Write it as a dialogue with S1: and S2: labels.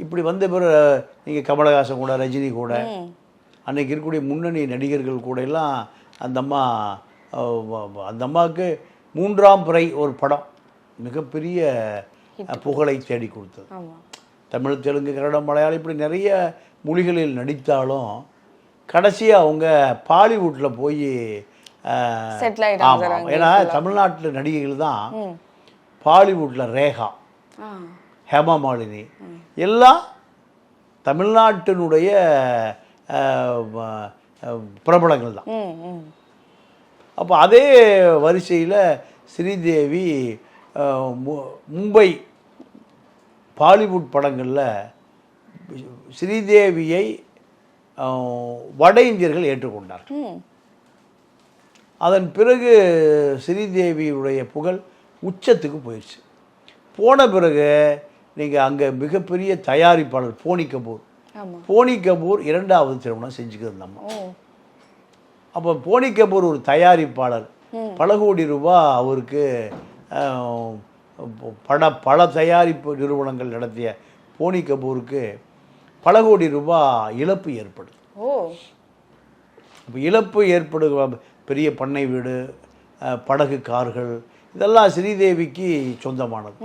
S1: இப்படி வந்த பிறகு நீங்கள் கமலஹாசன் கூட, ரஜினி கூட, அன்னைக்கு இருக்கக்கூடிய முன்னணி நடிகர்கள் கூட எல்லாம் அந்த அம்மாவுக்கு 3ஆம் பிறை ஒரு படம் மிகப்பெரிய புகழை தேடி கொடுத்தது. தமிழ், தெலுங்கு, கன்னடம், மலையாளம் இப்படி நிறைய மொழிகளில் நடித்தாலும் கடைசியாக அவங்க பாலிவுட்டில் போய் ஆமாம், ஏன்னா தமிழ்நாட்டில் நடிகைகள் தான் பாலிவுட்டில் ரேகா, ஹேமா மாலினி எல்லாம் தமிழ்நாட்டினுடைய பிரபலங்கள் தான். அப்போ அதே வரிசையில் ஸ்ரீதேவி மும்பை பாலிவுட் படங்களில் ஸ்ரீதேவியை வட இந்தியர்கள் ஏற்றுக்கொண்டார்கள். அதன் பிறகு ஸ்ரீதேவியுடைய புகழ் உச்சத்துக்கு போயிடுச்சு. போன பிறகு நீங்கள் அங்கே மிகப்பெரிய தயாரிப்பாளர் போனி கபூர் 2வது திருமணம் செஞ்சுக்கிறது நம்ம. அப்போ போனி கபூர் ஒரு தயாரிப்பாளர், பல கோடி ரூபாய் அவருக்கு பல தயாரிப்பு நிறுவனங்கள் நடத்திய போனி கபூருக்கு பல கோடி ரூபாய் இழப்பு ஏற்படுது. இப்போ இழப்பு ஏற்படுகிற பெரிய பண்ணை வீடு, படகு, கார்கள் இதெல்லாம் ஸ்ரீதேவிக்கு சொந்தமானது.